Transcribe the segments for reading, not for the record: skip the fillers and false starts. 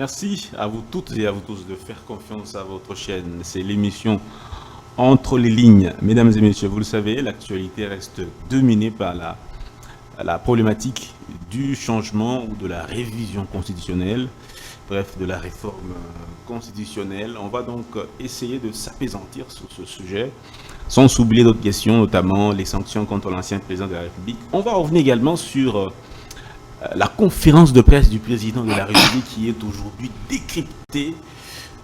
Merci à vous toutes et à vous tous de faire confiance à votre chaîne. C'est l'émission Entre les lignes. Mesdames et messieurs, vous le savez, l'actualité reste dominée par la problématique du changement ou de la révision constitutionnelle, bref, de la réforme constitutionnelle. On va donc essayer de s'apaisantir sur ce sujet, sans oublier d'autres questions, notamment les sanctions contre l'ancien président de la République. On va revenir également sur la conférence de presse du président de la République qui est aujourd'hui décryptée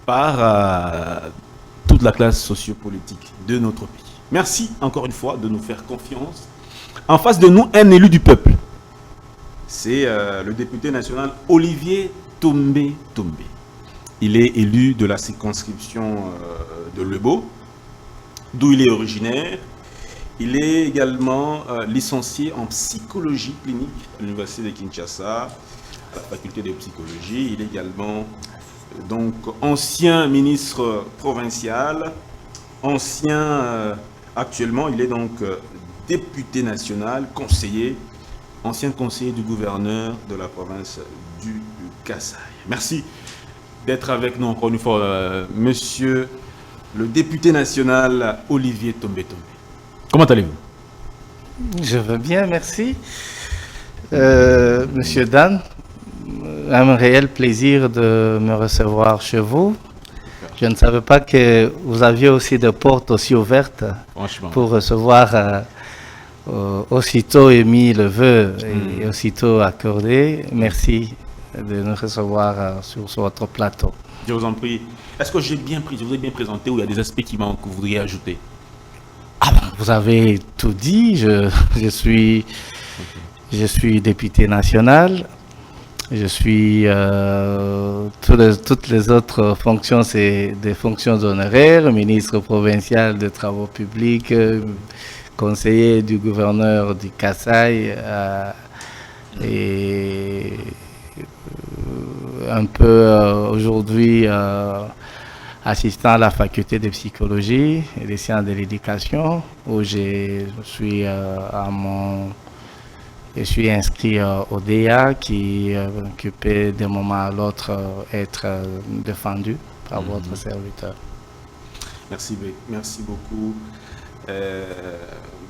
par toute la classe sociopolitique de notre pays. Merci encore une fois de nous faire confiance. En face de nous, un élu du peuple. C'est le député national Olivier Tombé Tombé. Il est élu de la circonscription de Lebo, d'où il est originaire. Il est également licencié en psychologie clinique à l'université de Kinshasa, à la faculté de psychologie. Il est également donc ancien ministre provincial, actuellement il est donc député national, ancien conseiller du gouverneur de la province du Kasaï. Merci d'être avec nous encore une fois, monsieur le député national Olivier Tombé Tombé. Comment allez-vous? Je veux bien, merci. Monsieur Dan, un réel plaisir de me recevoir chez vous. Je ne savais pas que vous aviez aussi des portes aussi ouvertes pour recevoir aussitôt émis le vœu et aussitôt accordé. Merci de nous recevoir sur votre plateau. Je vous en prie. Est-ce que je vous ai bien présenté ou il y a des aspects qui manquent que vous voudriez ajouter? Vous avez tout dit. Je suis député national. Je suis toutes les autres fonctions, c'est des fonctions honoraires, ministre provincial des travaux publics, conseiller du gouverneur du Kasaï et un peu aujourd'hui assistant à la faculté de psychologie et des sciences de l'éducation, où je suis inscrit au DEA qui peut d'un moment à l'autre être défendu par votre serviteur. Merci beaucoup.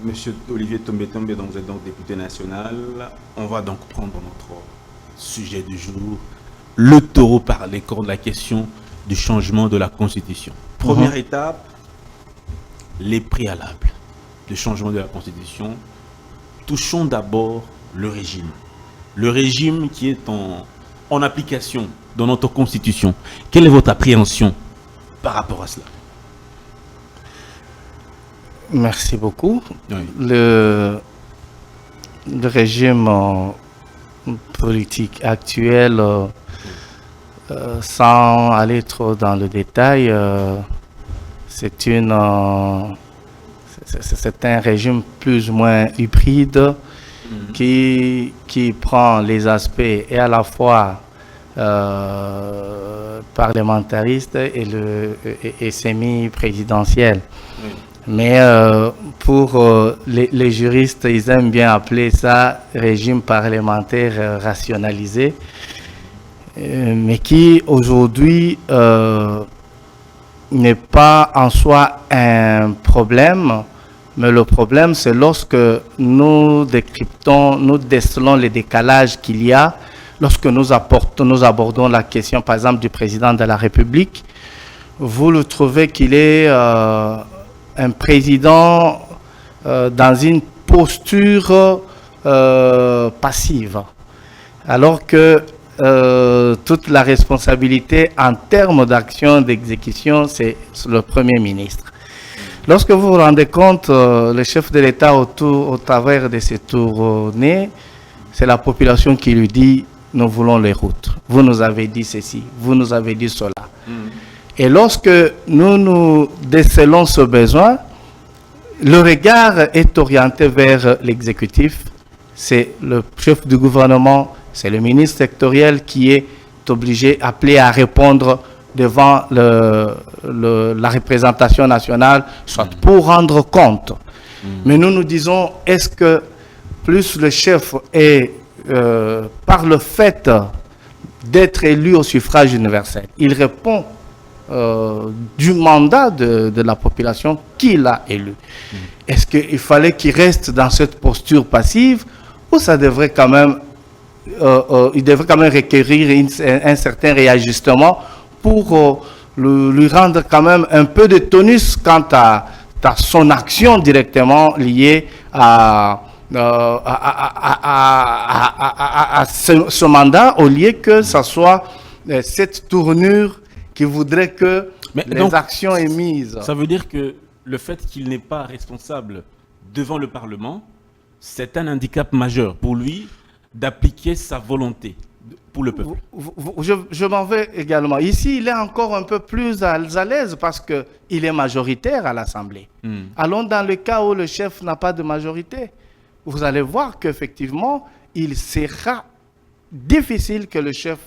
Monsieur Olivier Tombé Tombé, donc vous êtes donc député national. On va donc prendre notre sujet du jour, le taureau par les cornes, la question du changement de la Constitution. Première étape, les préalables du changement de la Constitution. Touchons d'abord le régime. Le régime qui est en application dans notre Constitution. Quelle est votre appréhension par rapport à cela? Merci beaucoup. Oui. Le régime politique actuel, sans aller trop dans le détail, c'est un régime plus ou moins hybride qui prend les aspects et à la fois parlementariste et semi-présidentiel. Oui. Mais pour les juristes, ils aiment bien appeler ça régime parlementaire rationalisé, mais qui aujourd'hui n'est pas en soi un problème, mais le problème c'est lorsque nous décryptons, nous décelons les décalages qu'il y a, lorsque nous abordons la question par exemple du président de la République. Vous le trouvez qu'il est un président dans une posture passive, alors que toute la responsabilité en termes d'action, d'exécution, c'est le Premier ministre. Lorsque vous vous rendez compte, le chef de l'État au travers de ses tournées, c'est la population qui lui dit « nous voulons les routes, vous nous avez dit ceci, vous nous avez dit cela ». Et lorsque nous décelons ce besoin, le regard est orienté vers l'exécutif. C'est le chef du gouvernement, c'est le ministre sectoriel qui est appelé à répondre devant la représentation nationale, soit pour rendre compte. Mais nous nous disons, est-ce que plus le chef est, par le fait d'être élu au suffrage universel. Il répond du mandat de la population qui l'a élu. Est-ce qu'il fallait qu'il reste dans cette posture passive ou ça devrait quand même, il devrait quand même requérir un certain réajustement pour lui rendre quand même un peu de tonus quant à son action directement liée à ce mandat, au lieu que ça soit cette tournure qui voudrait que les actions émises. Ça veut dire que le fait qu'il n'est pas responsable devant le Parlement, c'est un handicap majeur pour lui d'appliquer sa volonté pour le peuple. Je m'en vais également. Ici, il est encore un peu plus à l'aise parce qu'il est majoritaire à l'Assemblée. Allons dans le cas où le chef n'a pas de majorité. Vous allez voir qu'effectivement, il sera difficile que le chef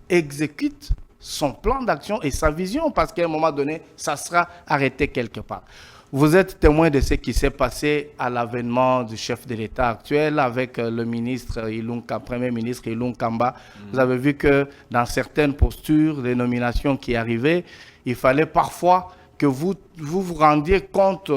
exécute son plan d'action et sa vision, parce qu'à un moment donné, ça sera arrêté quelque part. Vous êtes témoin de ce qui s'est passé à l'avènement du chef de l'État actuel avec le ministre Premier ministre Ilunga Kamba. Vous avez vu que dans certaines postures, les nominations qui arrivaient, il fallait parfois que vous rendiez compte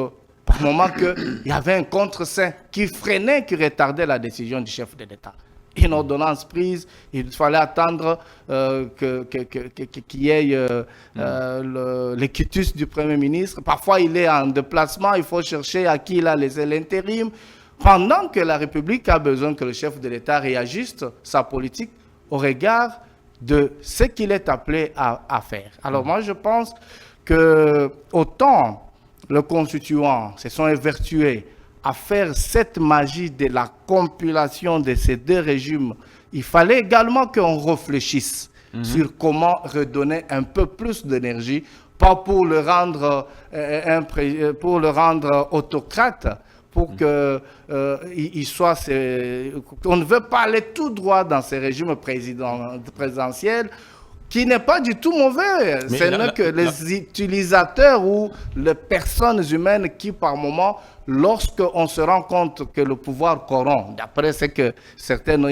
par moment qu'il y avait un contre-saint qui freinait, qui retardait la décision du chef de l'État. Une ordonnance prise, il fallait attendre qu'il y ait le quitus du Premier ministre. Parfois, il est en déplacement, il faut chercher à qui il a laissé l'intérim. Pendant que la République a besoin que le chef de l'État réajuste sa politique au regard de ce qu'il est appelé à faire. Alors moi, je pense que autant le constituant se sont évertués à faire cette magie de la compilation de ces deux régimes, il fallait également qu'on réfléchisse sur comment redonner un peu plus d'énergie, pas pour le rendre, autocrate, pour que il soit... On ne veut pas aller tout droit dans ces régimes présidentiels, qui n'est pas du tout mauvais. Ce n'est que les utilisateurs ou les personnes humaines qui, par moment, lorsqu'on se rend compte que le pouvoir corrompt, d'après ce que certaines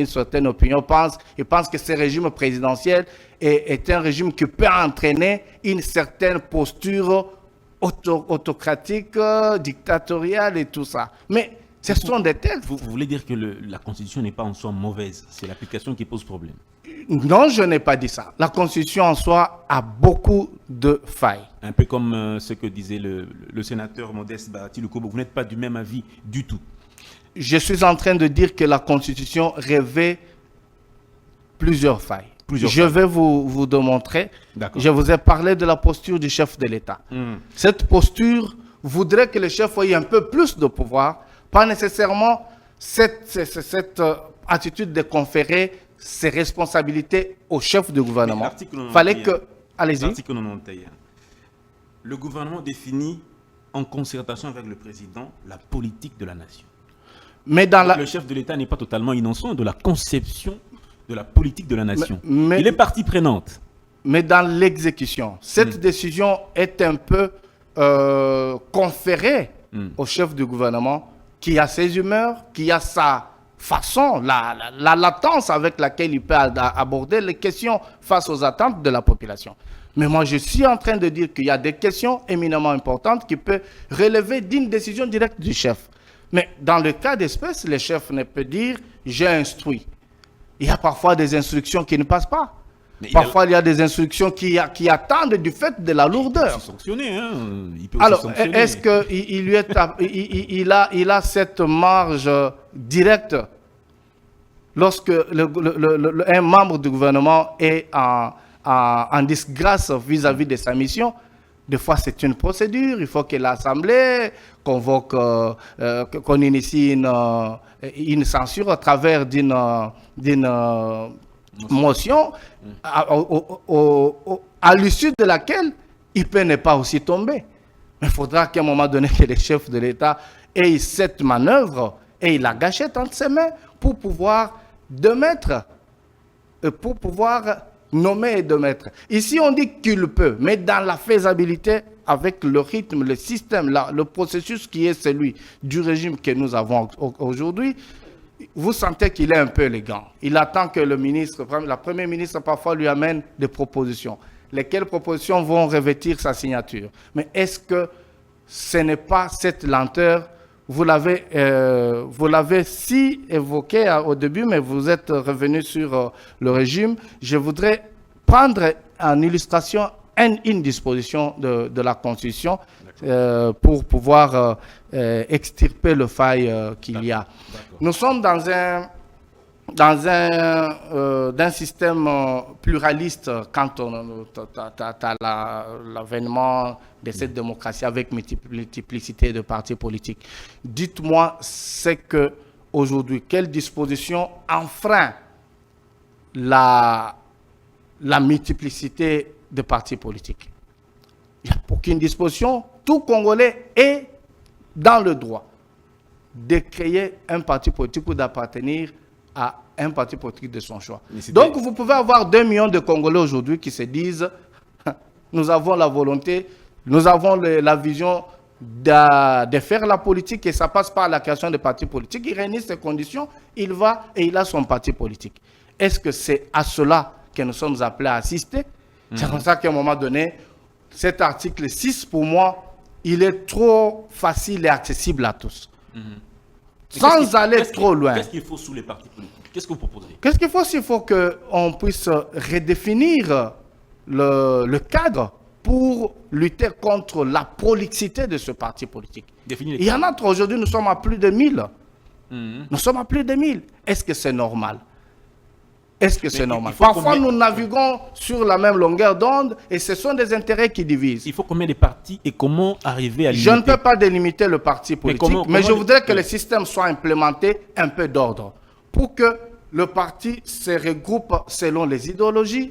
opinions pensent, ils pensent que ce régime présidentiel est un régime qui peut entraîner une certaine posture autocratique, dictatoriale et tout ça. Mais ce sont des textes. Vous voulez dire que la Constitution n'est pas en soi mauvaise, c'est l'application qui pose problème? Non, je n'ai pas dit ça. La Constitution en soi a beaucoup de failles. Un peu comme ce que disait le sénateur Modeste Bahati Lukobo, vous n'êtes pas du même avis du tout. Je suis en train de dire que la Constitution revêt plusieurs failles. Je vais vous démontrer. Je vous ai parlé de la posture du chef de l'État. Cette posture voudrait que le chef ait un peu plus de pouvoir, pas nécessairement cette attitude de conférer ses responsabilités au chef du gouvernement. Fallait que... Allez-y. L'article 91. Le gouvernement définit en concertation avec le président la politique de la nation. Mais le chef de l'État n'est pas totalement innocent de la conception de la politique de la nation. Il est partie prenante. Mais dans l'exécution, cette décision est un peu conférée au chef du gouvernement qui a ses humeurs, qui a sa façon, la latence avec laquelle il peut aborder les questions face aux attentes de la population. Mais moi, je suis en train de dire qu'il y a des questions éminemment importantes qui peuvent relever d'une décision directe du chef. Mais dans le cas d'espèce, le chef ne peut dire « j'ai instruit ». Il y a parfois des instructions qui ne passent pas. Parfois, il y a des instructions qui attendent du fait de la lourdeur. Il peut sanctionner, hein. Alors, est-ce qu'il a cette marge directe lorsque un membre du gouvernement est en disgrâce vis-à-vis de sa mission? Des fois, c'est une procédure. Il faut que l'Assemblée convoque, qu'on initie une censure à travers d'une motion à l'issue de laquelle il peut ne pas aussi tomber. Mais il faudra qu'à un moment donné que le chef de l'État ait cette manœuvre et la gâchette entre ses mains pour pouvoir nommer et démettre. Ici, on dit qu'il peut, mais dans la faisabilité, avec le rythme, le système, le processus qui est celui du régime que nous avons aujourd'hui, vous sentez qu'il est un peu élégant. Il attend que la première ministre parfois lui amène des propositions. Lesquelles propositions vont revêtir sa signature. Mais est-ce que ce n'est pas cette lenteur? Vous l'avez si évoqué au début, mais vous êtes revenu sur le régime. Je voudrais prendre en illustration une disposition de la Constitution pour pouvoir extirper le faille qu'il y a. Nous sommes dans un système pluraliste quand on a l'avènement de cette démocratie avec multiplicité de partis politiques. Dites-moi, c'est que aujourd'hui, quelle disposition enfreint la multiplicité de partis politiques? Il n'y a aucune disposition. Tout Congolais est dans le droit de créer un parti politique ou d'appartenir à un parti politique de son choix. Donc, vous pouvez avoir 2 millions de Congolais aujourd'hui qui se disent nous avons la volonté, nous avons la vision de faire la politique et ça passe par la création de partis politiques. Il réunit ces conditions, il va et il a son parti politique. Est-ce que c'est à cela que nous sommes appelés à assister? C'est comme ça qu'à un moment donné, cet article 6, pour moi, il est trop facile et accessible à tous. Sans aller trop loin. Qu'est-ce qu'il faut sous les partis politiques? Qu'est-ce que vous proposez? Qu'est-ce qu'il faut? Il faut qu'on puisse redéfinir le cadre pour lutter contre la prolixité de ce parti politique. Il y en a trop. Aujourd'hui, nous sommes à plus de 1000. Nous sommes à plus de 1000. Est-ce que c'est normal? Est-ce que c'est normal? Parfois, nous naviguons sur la même longueur d'onde et ce sont des intérêts qui divisent. Il faut combien de partis et comment arriver à limiter? Je ne peux pas délimiter le parti politique, mais je voudrais que le système soit implémenté un peu d'ordre pour que le parti se regroupe selon les idéologies,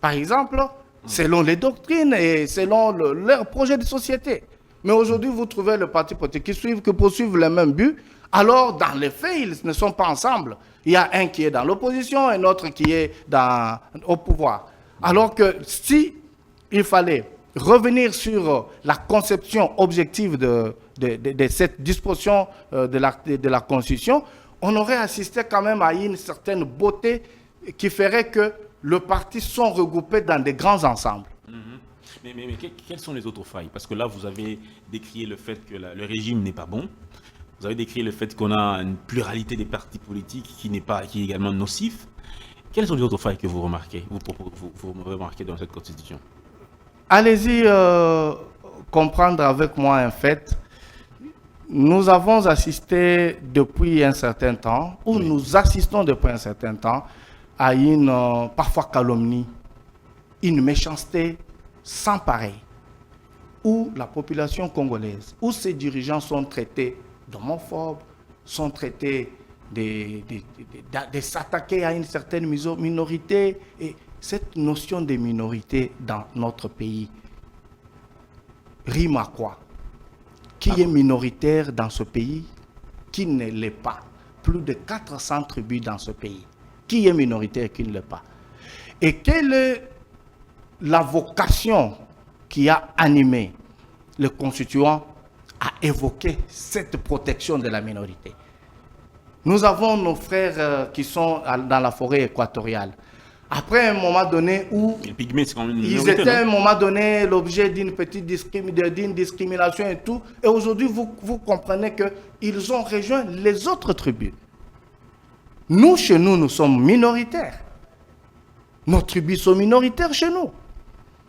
par exemple, selon les doctrines et selon leur projet de société. Mais aujourd'hui, vous trouvez le parti politique qui poursuivent les mêmes buts. Alors, dans les faits, ils ne sont pas ensemble. Il y a un qui est dans l'opposition, un autre qui est au pouvoir. Alors que si il fallait revenir sur la conception objective de cette disposition de la Constitution, on aurait assisté quand même à une certaine beauté qui ferait que les partis sont regroupés dans des grands ensembles. Mais quelles sont les autres failles? Parce que là, vous avez décrié le fait que le régime n'est pas bon. Vous avez décrit le fait qu'on a une pluralité des partis politiques qui est également nocif. Quelles sont les autres failles que vous remarquez, vous remarquez dans cette Constitution? Allez-y comprendre avec moi un fait. Nous avons assisté depuis un certain temps, ou nous assistons depuis un certain temps, à une parfois calomnie, une méchanceté sans pareil, où la population congolaise, où ses dirigeants sont traités d'homophobes, sont traités de s'attaquer à une certaine minorité. Et cette notion de minorité dans notre pays rime à quoi? Qui est minoritaire dans ce pays? Qui ne l'est pas? Plus de 400 tribus dans ce pays. Qui est minoritaire et qui ne l'est pas? Et quelle est la vocation qui a animé le constituant à évoquer cette protection de la minorité? Nous avons nos frères qui sont dans la forêt équatoriale. Après un moment donné où ils étaient à un moment donné l'objet d'une petite discrimination et tout, et aujourd'hui vous comprenez qu'ils ont rejoint les autres tribus. Nous, chez nous, nous sommes minoritaires. Nos tribus sont minoritaires chez nous.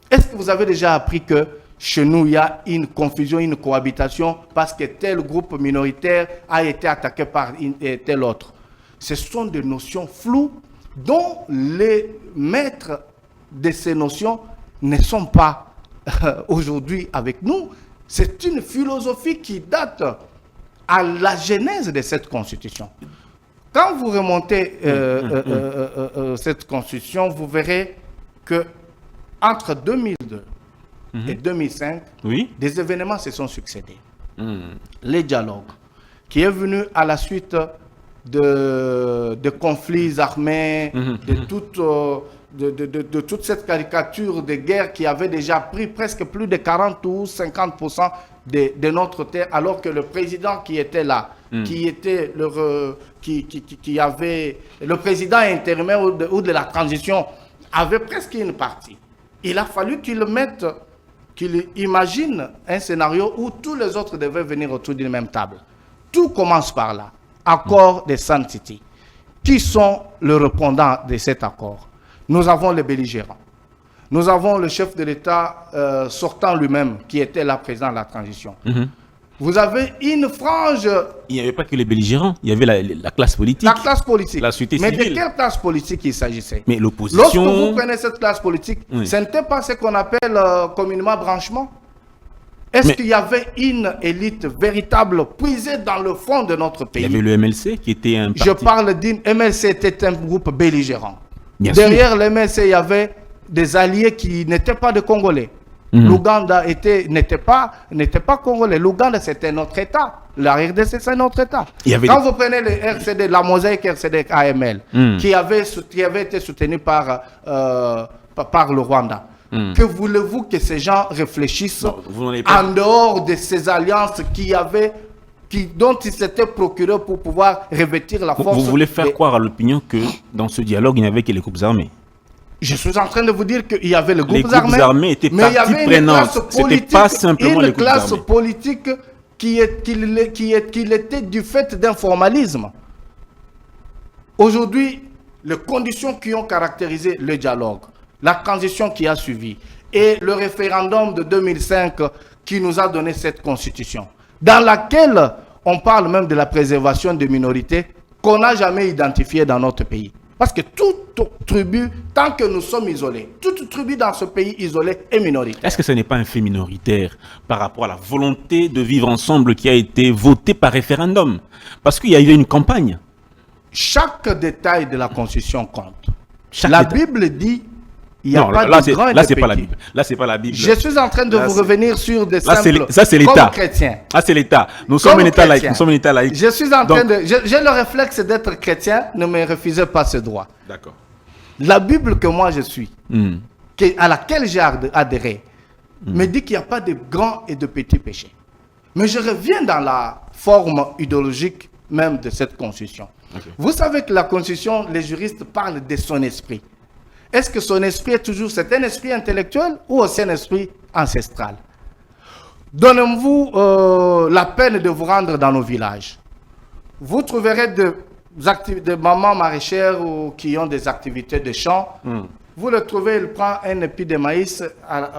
Est-ce que vous avez déjà appris que chez nous, il y a une confusion, une cohabitation parce que tel groupe minoritaire a été attaqué par tel autre? Ce sont des notions floues dont les maîtres de ces notions ne sont pas aujourd'hui avec nous. C'est une philosophie qui date à la genèse de cette constitution. Quand vous remontez cette constitution, vous verrez que entre 2002 et 2005, des événements se sont succédés. Les dialogues, qui est venu à la suite de conflits armés, de toute cette caricature de guerre qui avait déjà pris presque plus de 40 ou 50% de notre terre, alors que le président qui était là qui était qui avait le président intérimaire ou de la transition, avait presque une partie. Il a fallu qu'il imagine un scénario où tous les autres devaient venir autour d'une même table. Tout commence par là. Accord de Sun City. Qui sont les répondants de cet accord? Nous avons les belligérants. Nous avons le chef de l'État sortant lui-même, qui était là présent à la transition. Vous avez une frange... Il n'y avait pas que les belligérants, il y avait la classe politique. La classe politique. La société Mais civile. de quelle classe politique il s'agissait? Mais l'opposition... Lorsque vous prenez cette classe politique, oui. ce n'était pas ce qu'on appelle communément branchement. Est-ce qu'il y avait une élite véritable puisée dans le fond de notre pays? Il y avait le MLC qui était un parti... Je parle d'une... MLC était un groupe belligérant. Bien Derrière sûr. le MLC, il y avait des alliés qui n'étaient pas de Congolais. L'Ouganda n'était pas congolais. L'Ouganda, c'était notre État. La RDC, c'est notre État. Quand vous prenez le RCD, la mosaïque RCD AML, qui avait été soutenu par le Rwanda, que voulez-vous que ces gens réfléchissent en dehors de ces alliances dont ils s'étaient procurés pour pouvoir revêtir la force? Vous voulez faire croire à l'opinion que dans ce dialogue, il n'y avait que les groupes armés? Je suis en train de vous dire qu'il y avait les groupes armés étaient mais il y avait une classe politique, pas simplement une classe politique qui était du fait d'un formalisme. Aujourd'hui, les conditions qui ont caractérisé le dialogue, la transition qui a suivi et le référendum de 2005 qui nous a donné cette constitution, dans laquelle on parle même de la préservation des minorités qu'on n'a jamais identifiées dans notre pays. Parce que toute tribu, tant que nous sommes isolés, toute tribu dans ce pays isolé est minoritaire. Est-ce que ce n'est pas un fait minoritaire par rapport à la volonté de vivre ensemble qui a été votée par référendum? Parce qu'il y a eu une campagne. Chaque détail de la Constitution compte. La Bible dit il n'y a non, pas là, de grand et là, de c'est petit. pas la Bible. Là, c'est pas la Bible. Je suis en train de vous revenir sur des là, simples ça, c'est l'État. comme chrétien. Ah, c'est l'État. Nous sommes un État laïque. Nous sommes un État laïque. Je suis en train de... J'ai le réflexe d'être chrétien. Ne me refusez pas ce droit. D'accord. La Bible que moi je suis, à laquelle j'ai adhéré, me dit qu'il n'y a pas de grands et de petits péchés. Mais je reviens dans la forme idéologique même de cette constitution. Okay. Vous savez que la constitution, les juristes parlent de son esprit. Est-ce que son esprit est toujours, c'est un esprit intellectuel ou c'est un esprit ancestral? Donnez-vous la peine de vous rendre dans nos villages. Vous trouverez des mamans maraîchères ou qui ont des activités de champ. Vous le trouvez, il prend un épi de maïs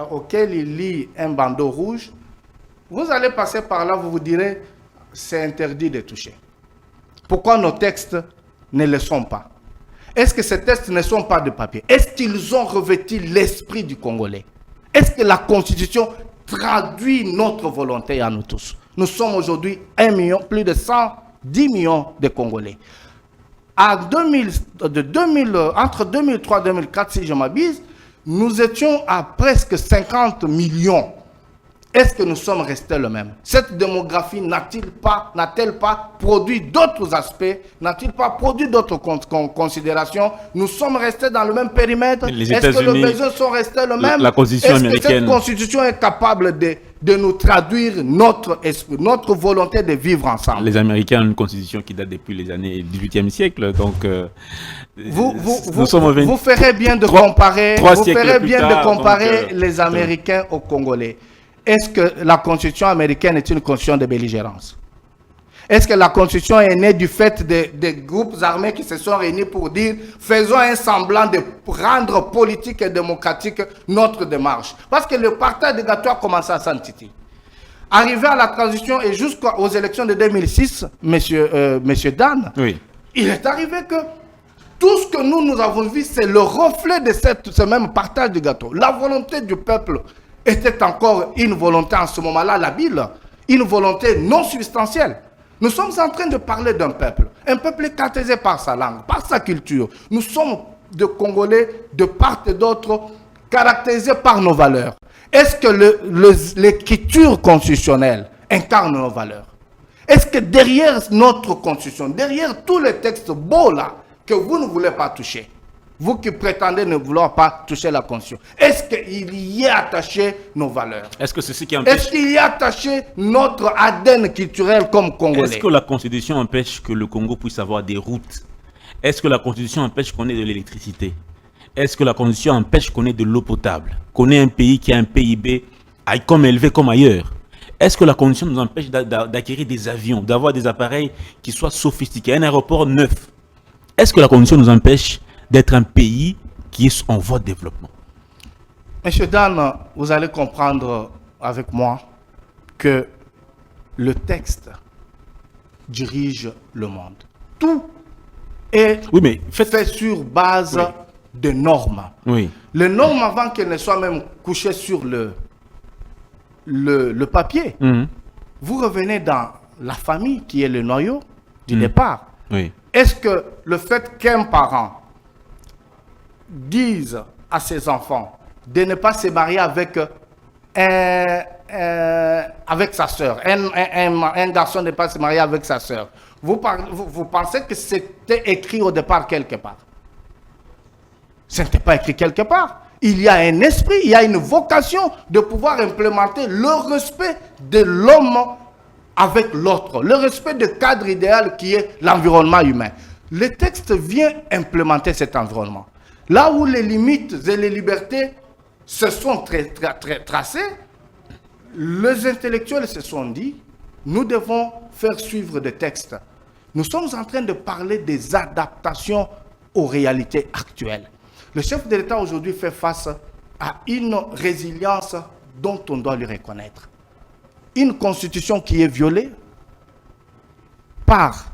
auquel il lie un bandeau rouge. Vous allez passer par là, vous vous direz, c'est interdit de toucher. Pourquoi nos textes ne le sont pas? Est-ce que ces textes ne sont pas de papier? Est-ce qu'ils ont revêtu l'esprit du Congolais? Est-ce que la Constitution traduit notre volonté à nous tous? Nous sommes aujourd'hui 1 million, plus de 110 millions de Congolais. Entre 2003 et 2004, si je m'abuse, nous étions à presque 50 millions. Est-ce que nous sommes restés le même? Cette démographie n'a-t-elle pas produit d'autres aspects? N'a-t-il pas produit d'autres considérations? Nous sommes restés dans le même périmètre? Est-ce que les besoins sont restés le même? La constitution américaine. Est-ce que cette constitution est capable de nous traduire notre esprit, notre volonté de vivre ensemble? Les Américains ont une constitution qui date depuis les années 18e siècle, donc vous ferez bien de comparer les Américains aux Congolais. Est-ce que la Constitution américaine est une constitution de belligérance? Est-ce que la Constitution est née du fait des groupes armés qui se sont réunis pour dire faisons un semblant de rendre politique et démocratique notre démarche? Parce que le partage de gâteau a commencé à Santiti. Arrivé à la transition et jusqu'aux élections de 2006, monsieur Dan, oui. Il est arrivé que tout ce que nous avons vu, c'est le reflet de ce même partage de gâteau. La volonté du peuple était encore une volonté en ce moment-là, labile, une volonté non substantielle. Nous sommes en train de parler d'un peuple caractérisé par sa langue, par sa culture. Nous sommes de Congolais de part et d'autre caractérisés par nos valeurs. Est-ce que l'écriture constitutionnelle incarne nos valeurs? Est-ce que derrière notre constitution, derrière tous les textes beaux là, que vous ne voulez pas toucher, Vous qui prétendez ne vouloir pas toucher la Constitution, est-ce qu'il y est attaché nos valeurs? Est-ce que c'est ce qui empêche? Est-ce qu'il y est attaché notre ADN culturel comme Congolais? Est-ce que la Constitution empêche que le Congo puisse avoir des routes? Est-ce que la Constitution empêche qu'on ait de l'électricité? Est-ce que la Constitution empêche qu'on ait de l'eau potable? Qu'on ait un pays qui a un PIB comme élevé comme ailleurs? Est-ce que la Constitution nous empêche d'acquérir des avions, d'avoir des appareils qui soient sophistiqués, un aéroport neuf? Est-ce que la Constitution nous empêche d'être un pays qui est en voie de développement? Monsieur Dan, vous allez comprendre avec moi que le texte dirige le monde. Tout est fait sur base de normes. Oui. Les normes, avant qu'elles ne soient même couchées sur le papier, vous revenez dans la famille qui est le noyau du départ. Oui. Est-ce que le fait qu'un parent dise à ses enfants de ne pas se marier avec sa sœur, un garçon ne pas se marier avec sa sœur, vous pensez que c'était écrit au départ quelque part? Ce n'était pas écrit quelque part. Il y a un esprit, il y a une vocation de pouvoir implémenter le respect de l'homme avec l'autre, le respect du cadre idéal qui est l'environnement humain. Le texte vient implémenter cet environnement. Là où les limites et les libertés se sont tracées, les intellectuels se sont dit, nous devons faire suivre des textes. Nous sommes en train de parler des adaptations aux réalités actuelles. Le chef de l'État aujourd'hui fait face à une résilience dont on doit lui reconnaître. Une constitution qui est violée par,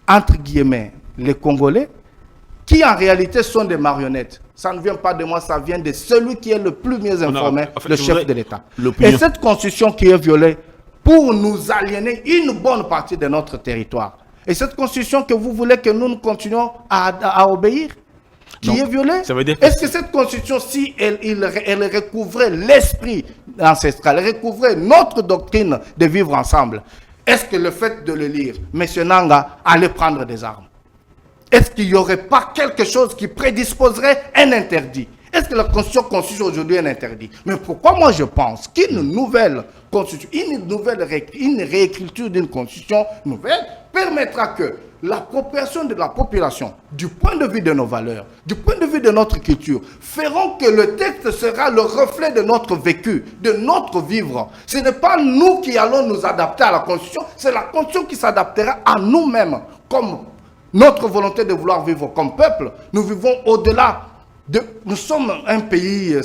entre guillemets, les Congolais, qui en réalité sont des marionnettes. Ça ne vient pas de moi, ça vient de celui qui est le plus mieux informé, le chef de l'État. Et cette constitution qui est violée pour nous aliéner une bonne partie de notre territoire. Et cette constitution que vous voulez que nous continuions à obéir, qui est violée, est-ce que cette constitution, si elle recouvrait l'esprit ancestral, elle recouvrait notre doctrine de vivre ensemble, est-ce que le fait de le lire, M. Nanga allait prendre des armes? Est-ce qu'il n'y aurait pas quelque chose qui prédisposerait un interdit? Est-ce que la Constitution constitue aujourd'hui un interdit? Mais pourquoi moi je pense qu'une nouvelle Constitution, une réécriture d'une Constitution nouvelle permettra que l'appropriation de la population, du point de vue de nos valeurs, du point de vue de notre culture, feront que le texte sera le reflet de notre vécu, de notre vivre. Ce n'est pas nous qui allons nous adapter à la Constitution, c'est la Constitution qui s'adaptera à nous-mêmes, comme notre volonté de vouloir vivre comme peuple. Nous vivons au-delà de... Nous sommes un pays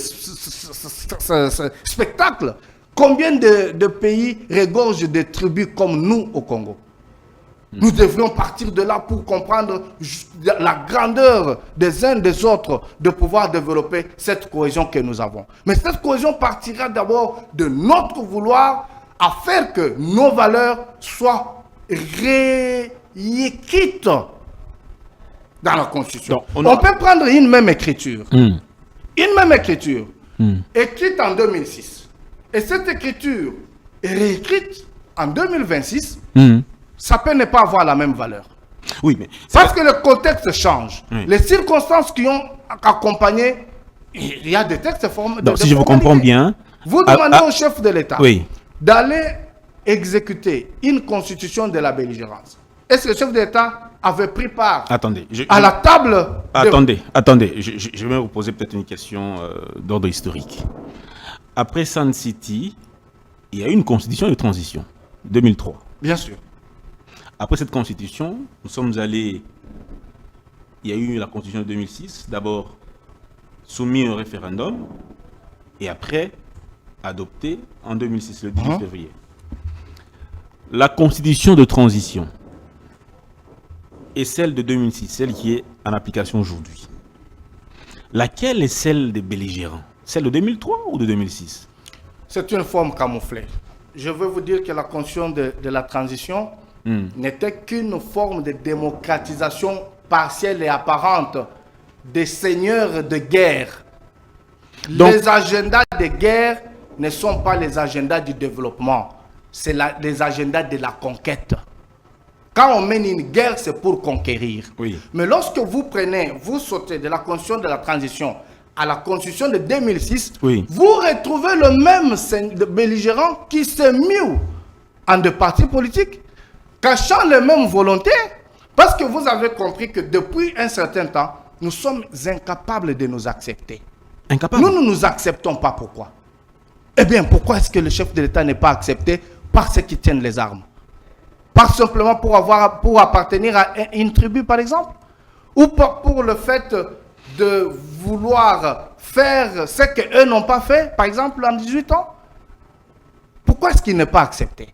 spectacle. Combien de pays regorgent des tribus comme nous au Congo? Nous devrions partir de là pour comprendre la grandeur des uns des autres, de pouvoir développer cette cohésion que nous avons. Mais cette cohésion partira d'abord de notre vouloir à faire que nos valeurs soient réécrites dans la Constitution. Donc, on peut prendre une même écriture, écrite en 2006, et cette écriture est réécrite en 2026, ça peut ne pas avoir la même valeur. Oui, mais parce que le contexte change. Les circonstances qui ont accompagné, il y a des textes formés. Donc, si je vous comprends bien, vous demandez au chef de l'État d'aller exécuter une constitution de la belligérance. Est-ce que le chef de l'État avait pris part à la table Attendez, je vais vous poser peut-être une question d'ordre historique. Après Sun City, il y a eu une constitution de transition, 2003. Bien sûr. Après cette constitution, nous sommes allés... Il y a eu la constitution de 2006, d'abord soumis au référendum, et après adoptée en 2006, le 18 février. La constitution de transition et celle de 2006, celle qui est en application aujourd'hui. Laquelle est celle des belligérants? Celle de 2003 ou de 2006? C'est une forme camouflée. Je veux vous dire que la constitution de la transition n'était qu'une forme de démocratisation partielle et apparente des seigneurs de guerre. Donc, les agendas de guerre ne sont pas les agendas du développement, c'est les agendas de la conquête. Quand on mène une guerre, c'est pour conquérir. Oui. Mais lorsque vous sautez de la constitution de la transition à la constitution de 2006, Oui. vous retrouvez le même belligérant qui s'est mis en deux partis politiques, cachant les mêmes volontés, parce que vous avez compris que depuis un certain temps, nous sommes incapables de nous accepter. Incapable. Nous ne nous acceptons pas. Pourquoi? Eh bien, pourquoi est-ce que le chef de l'État n'est pas accepté par ceux qui tiennent les armes? Pas simplement pour appartenir à une tribu, par exemple? Ou pour le fait de vouloir faire ce qu'eux n'ont pas fait, par exemple, en 18 ans? Pourquoi est-ce qu'il n'est pas accepté?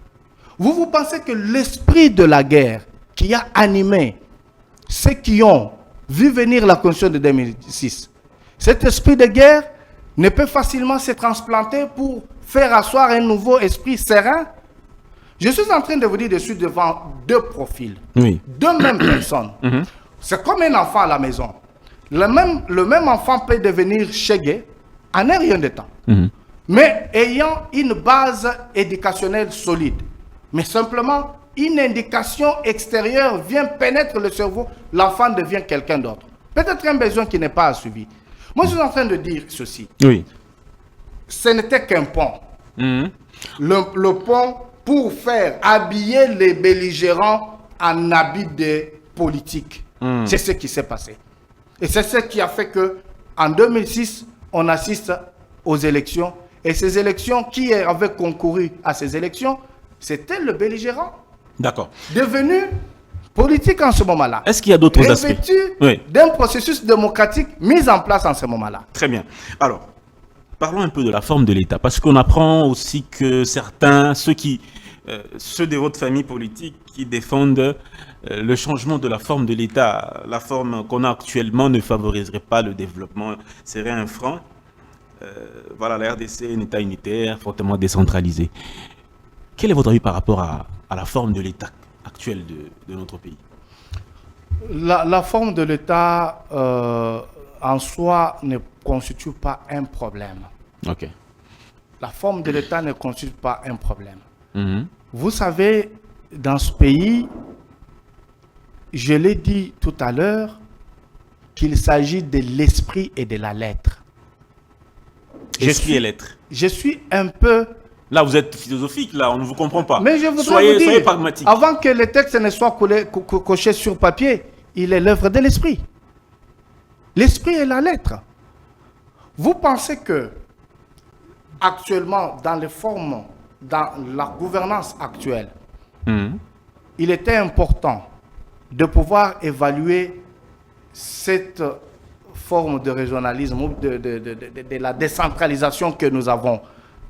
Vous pensez que l'esprit de la guerre qui a animé ceux qui ont vu venir la Constitution de 2006, cet esprit de guerre ne peut facilement se transplanter pour faire asseoir un nouveau esprit serein? Je suis en train de vous dire, je suis devant deux profils, Oui. deux mêmes personnes. C'est comme un enfant à la maison. Le même enfant peut devenir chégué en un rien de temps, mais ayant une base éducationnelle solide. Mais simplement, une indication extérieure vient pénétrer le cerveau, l'enfant devient quelqu'un d'autre. Peut-être un besoin qui n'est pas assuivi. Moi, je suis en train de dire ceci. Oui. Ce n'était qu'un pont. Le pont pour faire habiller les belligérants en habits de politique. C'est ce qui s'est passé. Et c'est ce qui a fait que en 2006, on assiste aux élections. Et ces élections, qui avait concouru à ces élections? C'était le belligérant. D'accord. Devenu politique en ce moment-là. Est-ce qu'il y a d'autres aspects? Revêtu d'un processus démocratique mis en place en ce moment-là. Très bien. Alors, parlons un peu de la forme de l'État, parce qu'on apprend aussi que certains, ceux de votre famille politique qui défendent le changement de la forme de l'État, la forme qu'on a actuellement ne favoriserait pas le développement, serait un frein. Voilà, la RDC est un État unitaire, fortement décentralisé. Quel est votre avis par rapport à la forme de l'État actuel de notre pays? La forme de l'État en soi ne constitue pas un problème. Ok. La forme de l'État ne constitue pas un problème. Vous savez, dans ce pays, je l'ai dit tout à l'heure, qu'il s'agit de l'esprit et de la lettre. Esprit et lettre. Je suis un peu... Là, vous êtes philosophique, là, on ne vous comprend pas. Mais je voudrais vous dire, soyez pragmatique. Avant que le texte ne soit coché sur papier, il est l'œuvre de l'esprit. L'esprit est la lettre. Vous pensez que, actuellement, dans les formes, dans la gouvernance actuelle, il était important de pouvoir évaluer cette forme de régionalisme ou de la décentralisation que nous avons.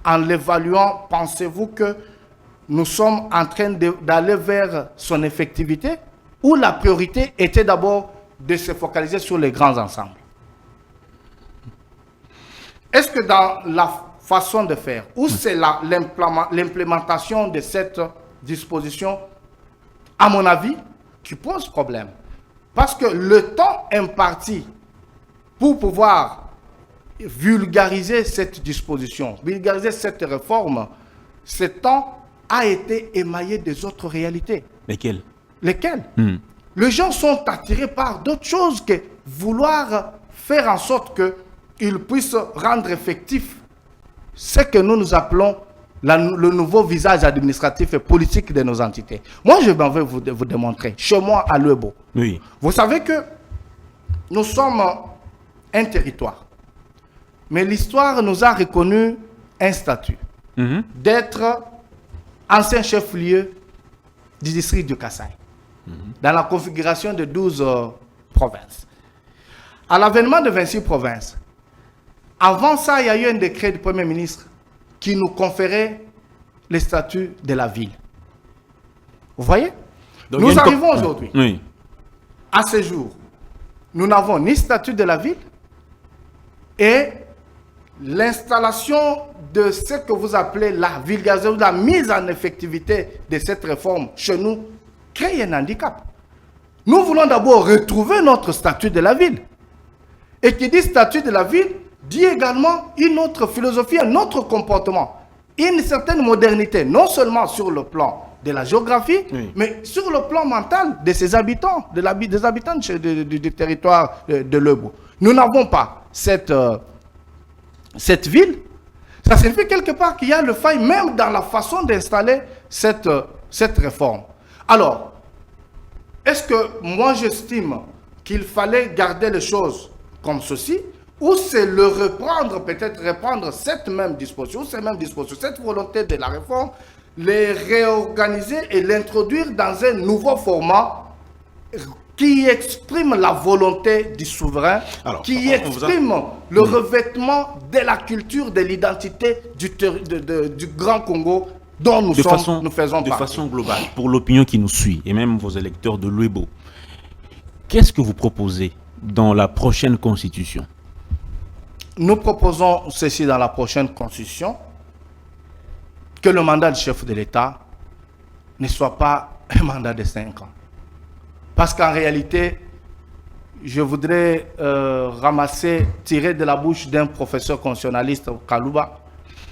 En l'évaluant, pensez-vous que nous sommes en train d'aller vers son effectivité, ou la priorité était d'abord de se focaliser sur les grands ensembles? Est-ce que dans la façon de faire, ou c'est l'implémentation de cette disposition, à mon avis, qui pose problème? Parce que le temps imparti pour pouvoir vulgariser cette disposition, vulgariser cette réforme, ce temps a été émaillé des autres réalités. Lesquelles? Lesquelles? Les gens sont attirés par d'autres choses que vouloir faire en sorte qu'ils puissent rendre effectif ce que nous appelons le nouveau visage administratif et politique de nos entités. Moi, je vais vous démontrer. Chez moi, à Lebo. Oui. Vous savez que nous sommes un territoire. Mais l'histoire nous a reconnu un statut d'être ancien chef-lieu du district du Kasaï, dans la configuration de 12 provinces. À l'avènement de 26 provinces, avant ça, il y a eu un décret du Premier ministre qui nous conférait le statut de la ville. Vous voyez? Donc, nous arrivons aujourd'hui, à ce jour, nous n'avons ni statut de la ville et l'installation de ce que vous appelez la vulgarisation, la mise en effectivité de cette réforme chez nous crée un handicap. Nous voulons d'abord retrouver notre statut de la ville. Et qui dit statut de la ville, dit également une autre philosophie, un autre comportement, une certaine modernité, non seulement sur le plan de la géographie, Oui. mais sur le plan mental de ses habitants, des habitants du territoire de Lebo. Nous n'avons pas cette ville. Ça signifie quelque part qu'il y a le faille même dans la façon d'installer cette réforme. Alors, est-ce que moi j'estime qu'il fallait garder les choses comme ceci, ou c'est le reprendre, peut-être reprendre cette même disposition, cette volonté de la réforme, les réorganiser et l'introduire dans un nouveau format qui exprime la volonté du souverain, Alors, qui exprime le revêtement de la culture, de l'identité du Grand Congo dont nous faisons partie. De façon globale, pour l'opinion qui nous suit, et même vos électeurs de Lebo, qu'est-ce que vous proposez dans la prochaine constitution? Nous proposons ceci dans la prochaine constitution, que le mandat du chef de l'État ne soit pas un mandat de 5 ans. Parce qu'en réalité, je voudrais tirer de la bouche d'un professeur constitutionnaliste, Kalouba,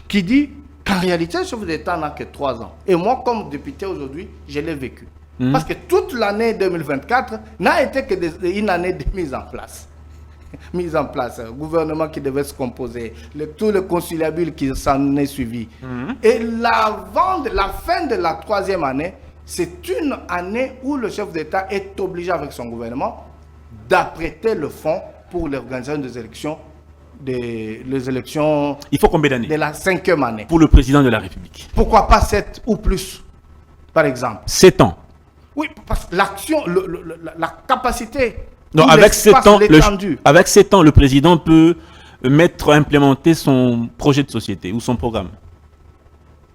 qui dit qu'en réalité, le chef de l'État n'a que 3 ans. Et moi, comme député aujourd'hui, je l'ai vécu. Parce que toute l'année 2024 n'a été qu'une année de mise en place. Mise en place, gouvernement qui devait se composer, tout le conciliabule qui s'en est suivi. Et la fin de la 3e année, c'est une année où le chef d'État est obligé avec son gouvernement d'apprêter le fonds pour l'organisation des élections, Il faut combien d'années de la 5e année. pour le président de la République? Pourquoi pas 7 ou plus, par exemple? 7 ans. Oui, parce que l'action, la capacité, Donc, avec 7 ans, le président peut implémenter son projet de société ou son programme.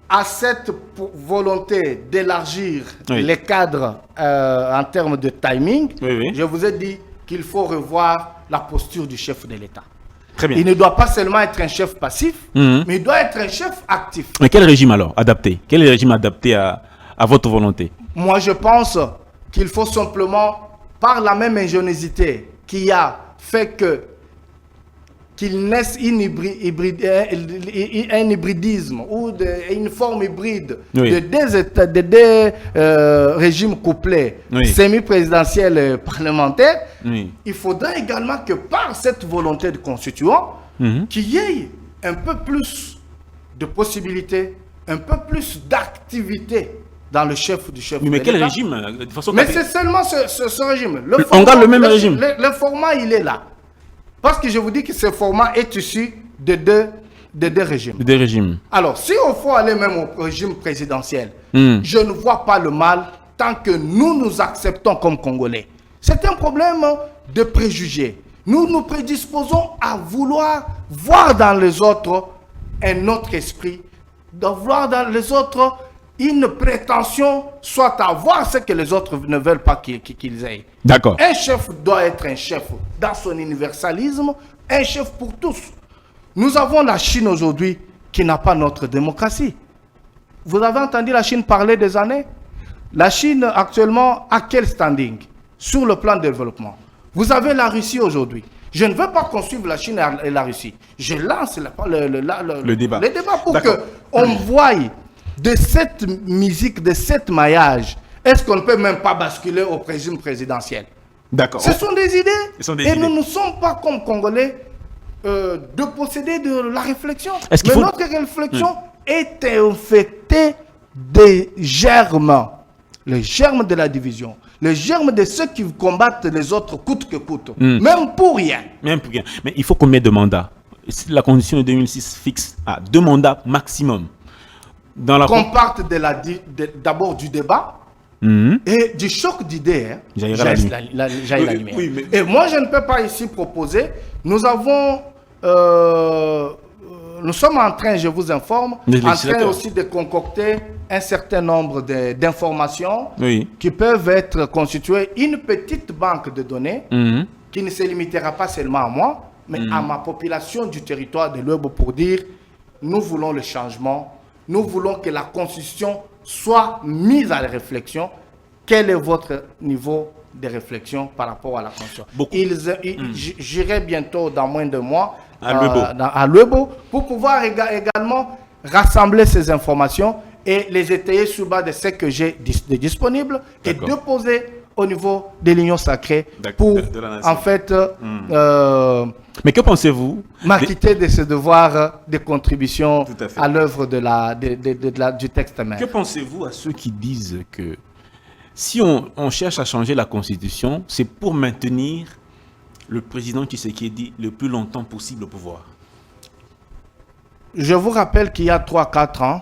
À cette volonté d'élargir les cadres en termes de timing, je vous ai dit qu'il faut revoir la posture du chef de l'État. Très bien. Il ne doit pas seulement être un chef passif, mais il doit être un chef actif. Mais quel régime alors adapté? Quel régime adapté à votre volonté? Moi, je pense qu'il faut simplement, par la même ingéniosité qui a fait qu'il naisse un hybridisme ou une forme hybride de deux régimes couplés, semi-présidentiels et parlementaires, il faudra également que par cette volonté de constituant, qu'il y ait un peu plus de possibilités, un peu plus d'activité dans le chef du chef. Mais quel régime de façon Mais c'est seulement ce régime. On garde le même régime. Le format, il est là. Parce que je vous dis que ce format est issu de deux régimes. Des régimes. Alors, si on faut aller même au régime présidentiel, je ne vois pas le mal tant que nous acceptons comme Congolais. C'est un problème de préjugés. Nous nous prédisposons à vouloir voir dans les autres un autre esprit, de voir dans les autres une prétention, soit à voir ce que les autres ne veulent pas qu'ils aient. D'accord. Un chef doit être un chef dans son universalisme, un chef pour tous. Nous avons la Chine aujourd'hui qui n'a pas notre démocratie. Vous avez entendu la Chine parler des années? La Chine actuellement a quel standing sur le plan de développement? Vous avez la Russie aujourd'hui. Je ne veux pas qu'on suive la Chine et la Russie. Je lance le débat pour qu'on voie de cette musique, de cette maillage, est-ce qu'on ne peut même pas basculer au régime présidentiel? D'accord. Ce sont des idées. Nous ne sommes pas comme Congolais de posséder de la réflexion. Mais notre réflexion est infectée des germes. Les germes de la division. Les germes de ceux qui combattent les autres coûte que coûte. Même pour rien. Mais il faut combien de mandats? La condition de 2006 fixe à 2 mandats maximum. Qu'on parte d'abord du débat et du choc d'idées. Et moi, je ne peux pas ici proposer. Nous sommes en train, je vous informe, aussi de concocter un certain nombre d'informations qui peuvent être constituées une petite banque de données qui ne se limitera pas seulement à moi, mais à ma population du territoire de Lebo pour dire nous voulons le changement. Nous voulons que la Constitution soit mise à la réflexion. Quel est votre niveau de réflexion par rapport à la Constitution? J'irai bientôt, dans moins de mois, à Lebo pour pouvoir également rassembler ces informations et les étayer sur base de ce que j'ai disponible et déposer au niveau de l'Union sacrée pour, de la nation. en fait, Mais que pensez-vous m'acquitter de ce devoir de contribution Tout à fait. à l'œuvre du texte même. Que pensez-vous à ceux qui disent que si on cherche à changer la Constitution, c'est pour maintenir le président Tshisekedi le plus longtemps possible au pouvoir? Je vous rappelle qu'il y a 3-4 ans,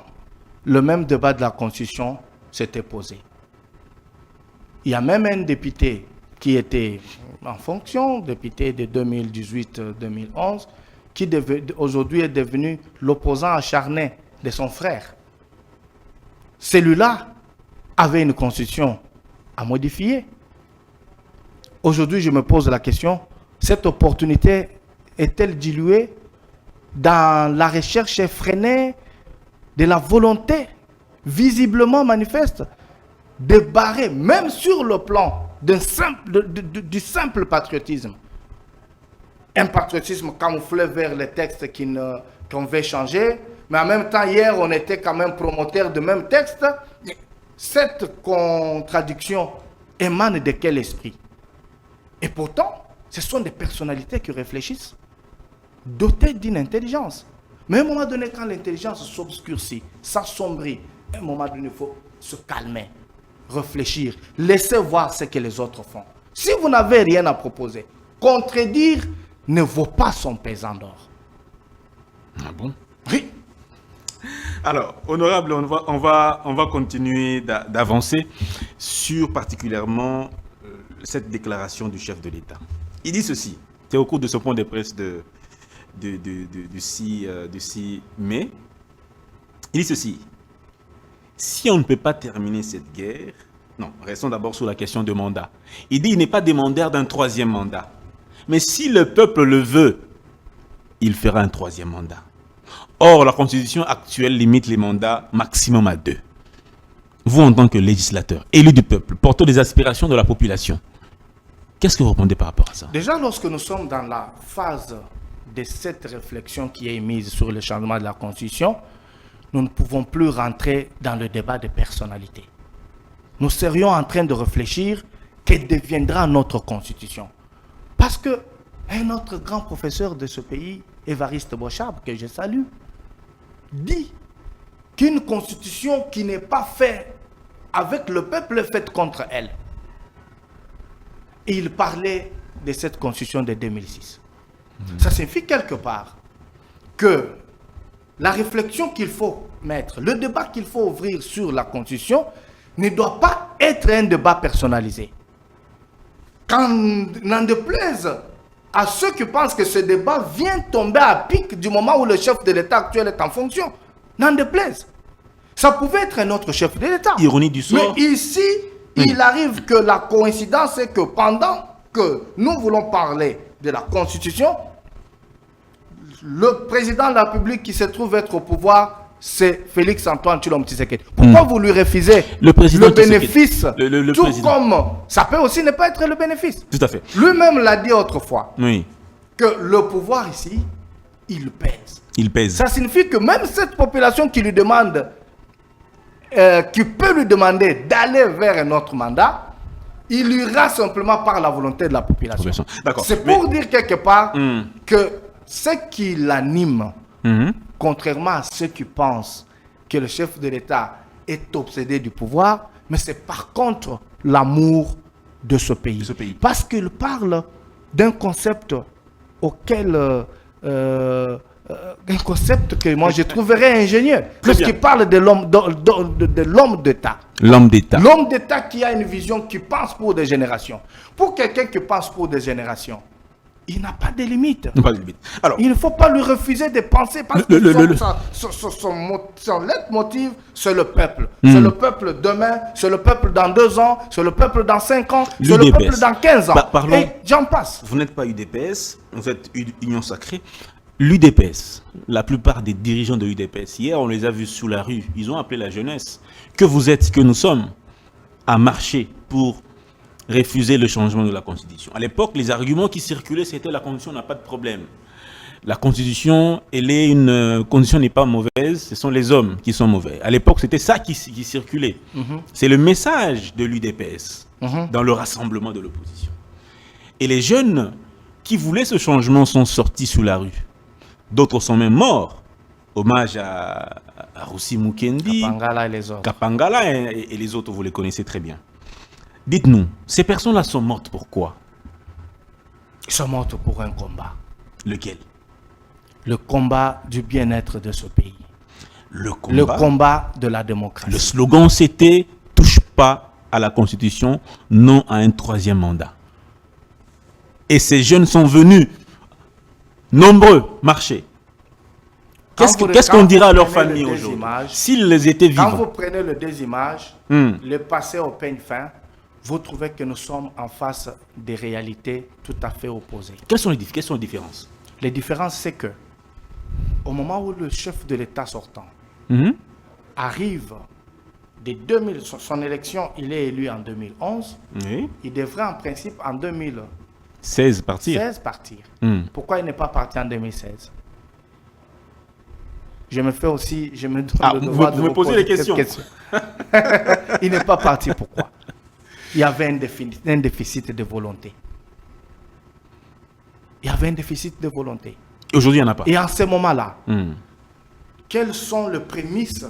le même débat de la Constitution s'était posé. Il y a même un député qui était en fonction, député de 2018-2011, qui aujourd'hui est devenu l'opposant acharné de son frère. Celui-là avait une constitution à modifier. Aujourd'hui, je me pose la question, cette opportunité est-elle diluée dans la recherche effrénée de la volonté visiblement manifeste de barrer, même sur le plan du simple patriotisme, un patriotisme camouflé vers les textes qu'on veut changer, mais en même temps, hier, on était quand même promoteur de même texte. Cette contradiction émane de quel esprit? Et pourtant, ce sont des personnalités qui réfléchissent, dotées d'une intelligence. Mais à un moment donné, quand l'intelligence s'obscurcit, s'assombrit, à un moment donné, il faut se calmer, réfléchir, laisser voir ce que les autres font. Si vous n'avez rien à proposer, contredire ne vaut pas son pesant d'or. Ah bon? Oui. Alors, honorable, on va continuer d'avancer sur particulièrement cette déclaration du chef de l'État. Il dit ceci, c'est au cours de ce point de presse du 6 mai. Il dit ceci, si on ne peut pas terminer cette guerre, non, restons d'abord sur la question de mandat. Il dit, il n'est pas demandeur d'un troisième mandat. Mais si le peuple le veut, il fera un troisième mandat. Or, la constitution actuelle limite les mandats maximum à 2. Vous, en tant que législateur, élu du peuple, porteur des aspirations de la population, qu'est-ce que vous répondez par rapport à ça? Déjà, lorsque nous sommes dans la phase de cette réflexion qui est mise sur le changement de la constitution, nous ne pouvons plus rentrer dans le débat de personnalité. Nous serions en train de réfléchir quelle deviendra notre constitution. Parce que un autre grand professeur de ce pays, Évariste Bochab, que je salue, dit qu'une constitution qui n'est pas faite avec le peuple est faite contre elle. Et il parlait de cette constitution de 2006. Ça signifie quelque part que la réflexion qu'il faut mettre, le débat qu'il faut ouvrir sur la constitution ne doit pas être un débat personnalisé. Quand n'en déplaise à ceux qui pensent que ce débat vient tomber à pic du moment où le chef de l'État actuel est en fonction, n'en déplaise. Ça pouvait être un autre chef de l'État. Ironie du sort. Mais ici, il arrive que la coïncidence est que pendant que nous voulons parler de la Constitution, le président de la République qui se trouve être au pouvoir, c'est Félix Antoine Tshilombo Tshisekedi. Pourquoi vous lui refusez le bénéfice tout président. Comme ça peut aussi ne pas être le bénéfice. Tout à fait. Lui-même l'a dit autrefois. Oui. Que le pouvoir ici, il pèse. Il pèse. Ça signifie que même cette population qui lui demande, qui peut lui demander d'aller vers un autre mandat, il ira simplement par la volonté de la population. D'accord. C'est pour dire quelque part que ce qui l'anime, contrairement à ceux qui pensent que le chef de l'État est obsédé du pouvoir, mais c'est par contre l'amour de ce pays. Parce qu'il parle d'un concept auquel... un concept que moi je trouverais ingénieux. Puisqu'il parle de l'homme d'État. L'homme d'État. L'homme d'État qui a une vision, qui pense pour des générations. Pour quelqu'un qui pense pour des générations, il n'a pas de limite. Pas de limite. Alors, il ne faut pas lui refuser de penser parce que son leitmotiv, c'est le peuple. C'est le peuple demain, c'est le peuple dans 2 ans, c'est le peuple dans 5 ans, c'est le peuple dans 15 ans. Et j'en passe. Vous n'êtes pas UDPS, vous êtes Union Sacrée. L'UDPS, la plupart des dirigeants de l'UDPS, hier on les a vus sous la rue, ils ont appelé la jeunesse, que vous êtes, que nous sommes, à marcher pour refuser le changement de la Constitution. À l'époque, les arguments qui circulaient, c'était la Constitution n'a pas de problème. la constitution, constitution n'est pas mauvaise, ce sont les hommes qui sont mauvais. À l'époque, c'était ça qui circulait. C'est le message de l'UDPS dans le rassemblement de l'opposition. Et les jeunes qui voulaient ce changement sont sortis sous la rue. D'autres sont même morts. Hommage à Roussi Mukendi, Kapangala et les autres. Kapangala et les autres, vous les connaissez très bien. Dites-nous, ces personnes-là sont mortes pourquoi? Ils sont morts pour un combat. Lequel? Le combat du bien-être de ce pays. Le combat de la démocratie. Le slogan, c'était « Touche pas à la Constitution, non à un troisième mandat ». Et ces jeunes sont venus, nombreux, marcher. Qu'est-ce qu'on dira à leur famille aujourd'hui s'ils étaient vivants? Quand vous prenez le deux images, le passé au peigne fin, vous trouvez que nous sommes en face des réalités tout à fait opposées. Quelles sont les différences? Les différences, c'est que au moment où le chef de l'État sortant arrive de son élection, il est élu en 2011, il devrait en principe en 2016 partir. Pourquoi il n'est pas parti en 2016? Je me donne le devoir de vous me posez les questions. Il n'est pas parti, pourquoi? Il y avait un déficit de volonté. Il y avait un déficit de volonté. Aujourd'hui, il n'y en a pas. Et en ce moment-là, quelles sont les prémices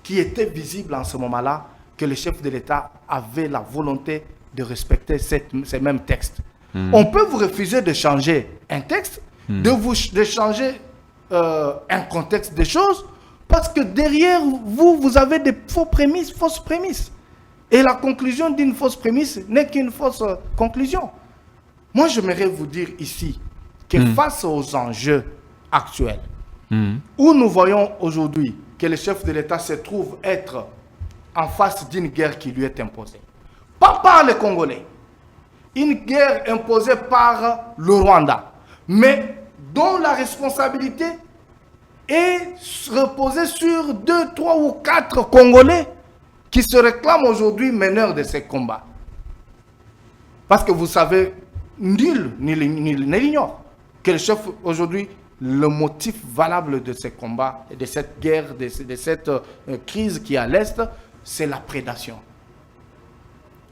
qui étaient visibles en ce moment-là que le chef de l'État avait la volonté de respecter ces mêmes textes? On peut vous refuser de changer un texte, de changer un contexte des choses, parce que derrière vous avez des fausses prémices. Et la conclusion d'une fausse prémisse n'est qu'une fausse conclusion. Moi, j'aimerais vous dire ici que face aux enjeux actuels, où nous voyons aujourd'hui que le chef de l'État se trouve être en face d'une guerre qui lui est imposée, pas par les Congolais, une guerre imposée par le Rwanda, mais dont la responsabilité est reposée sur 2, 3 ou 4 Congolais qui se réclament aujourd'hui meneurs de ces combats. Parce que vous savez, nul n'ignore que le chef aujourd'hui, le motif valable de ces combats, de cette guerre, de cette crise qui est à l'Est, c'est la prédation.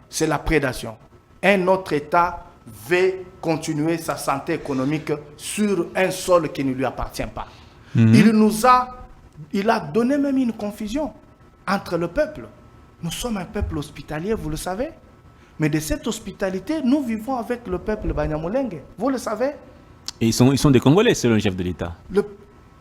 C'est la prédation. Un autre État veut continuer sa santé économique sur un sol qui ne lui appartient pas. Il a donné même une confusion entre le peuple. Nous sommes un peuple hospitalier, vous le savez. Mais de cette hospitalité, nous vivons avec le peuple Banyamulenge. Vous le savez. Et ils sont des Congolais, selon le chef de l'État.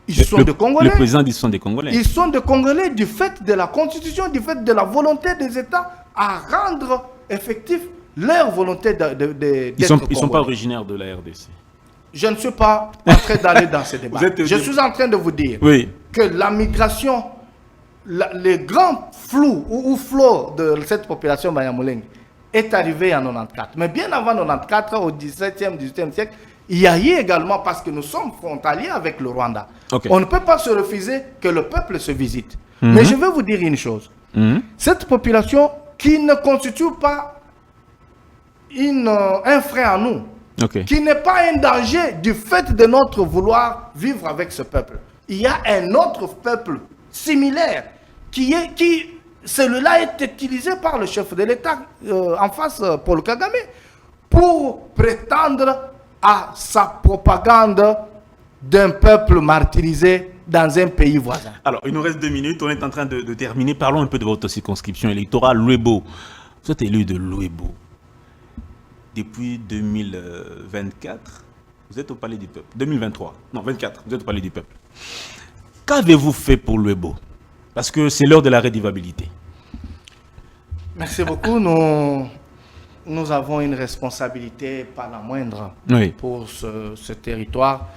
Ils sont des Congolais. Le président dit qu'ils sont des Congolais. Ils sont des Congolais du fait de la Constitution, du fait de la volonté des États à rendre effectif leur volonté d'être Ils ne sont pas originaires de la RDC. Je ne suis pas en train d'aller dans ce débat. Je suis en train de vous dire que la migration, le grand flou ou flot de cette population Banyamulenge est arrivé en 94. Mais bien avant 94, au 17e, 18e siècle, il y a eu également, parce que nous sommes frontaliers avec le Rwanda. On ne peut pas se refuser que le peuple se visite. Mais je vais vous dire une chose. Cette population qui ne constitue pas un frein à nous, qui n'est pas un danger du fait de notre vouloir vivre avec ce peuple. Il y a un autre peuple similaire celui-là est utilisé par le chef de l'État en face, Paul Kagame, pour prétendre à sa propagande d'un peuple martyrisé dans un pays voisin. Alors, il nous reste 2 minutes, on est en train de terminer. Parlons un peu de votre circonscription électorale, Louébo. Vous êtes élu de Louébo. Depuis 2024, vous êtes au Palais du Peuple. 2023, non 24, vous êtes au Palais du Peuple. Qu'avez-vous fait pour Louébo? Parce que c'est l'heure de la rédivabilité. Merci beaucoup. Nous avons une responsabilité pas la moindre pour ce territoire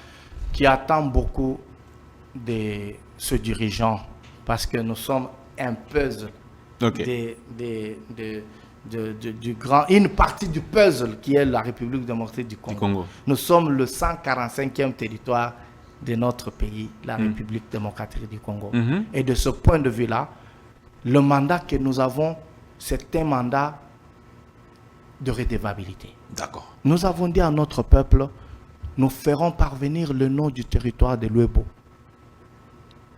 qui attend beaucoup de ce dirigeant, parce que nous sommes un puzzle une partie du puzzle qui est la République démocratique du Congo. Nous sommes le 145e territoire de notre pays, la République démocratique du Congo. Et de ce point de vue-là, le mandat que nous avons, c'est un mandat de rédivabilité. D'accord. Nous avons dit à notre peuple, nous ferons parvenir le nom du territoire de Luebo.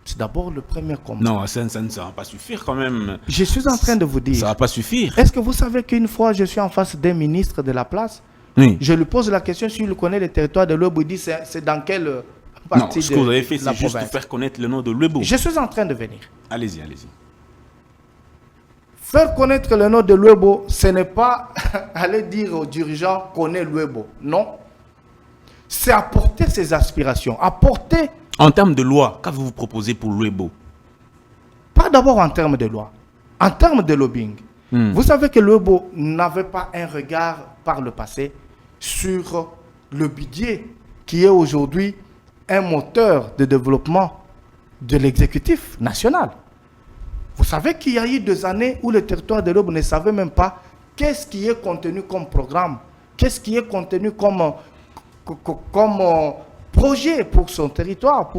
C'est d'abord le premier combat. Non, ça ne va pas suffire quand même. Je suis en train de vous dire. Ça ne va pas suffire. Est-ce que vous savez qu'une fois je suis en face d'un ministre de la place, Oui. je lui pose la question s'il connaît le territoire de Luebo, il dit c'est dans quelle Non, partie ce que vous avez fait, de la c'est juste province. faire connaître le nom de Luebo. Je suis en train de venir. Allez-y, allez-y. Faire connaître le nom de Luebo, ce n'est pas aller dire aux dirigeants qu'on est Luebo. Non. C'est apporter ses aspirations. Apporter, En termes de loi, qu'avez-vous proposé pour Luebo? pas d'abord en termes de loi, en termes de lobbying. Vous savez que Luebo n'avait pas un regard par le passé sur le budget qui est aujourd'hui un moteur de développement de l'exécutif national. Vous savez qu'il y a eu 2 années où le territoire de Luebo ne savait même pas qu'est-ce qui est contenu comme programme, qu'est-ce qui est contenu comme projet pour son territoire,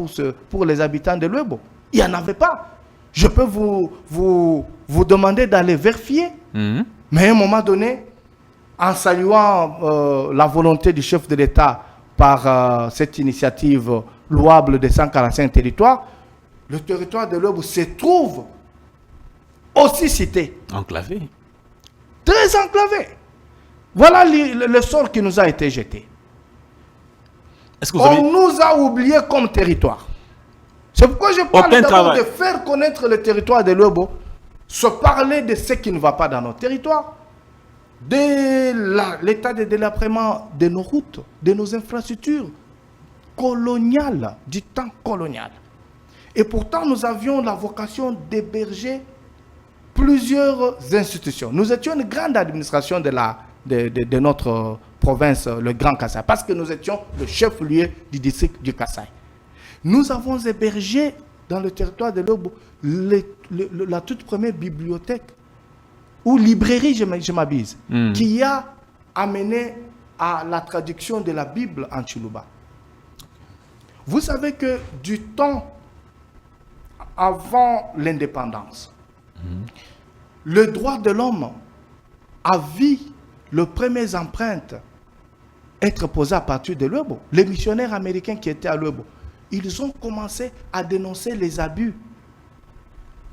pour les habitants de Luebo. Il n'y en avait pas. Je peux vous demander d'aller vérifier, mais à un moment donné, en saluant la volonté du chef de l'État par cette initiative louable des 145 territoires, le territoire de Luebo se trouve aussi cité. Enclavé. Très enclavé. Voilà le sort qui nous a été jeté. Est-ce que vous avez... On nous a oubliés comme territoire. C'est pourquoi je parle Aucun d'abord travail. de faire connaître le territoire de Luebo, se parler de ce qui ne va pas dans notre territoire, de l'état de délabrement de nos routes, de nos infrastructures coloniales, du temps colonial. Et pourtant, nous avions la vocation d'héberger plusieurs institutions. Nous étions une grande administration de notre province, le Grand Kassai, parce que nous étions le chef-lieu du district du Kassai. Nous avons hébergé dans le territoire de Luebo la toute première bibliothèque ou librairie, je m'abuse, qui a amené à la traduction de la Bible en Chiluba. Vous savez que du temps avant l'indépendance, le droit de l'homme a vu les premières empreintes être posées à partir de Luebo. Les missionnaires américains qui étaient à Luebo, ils ont commencé à dénoncer les abus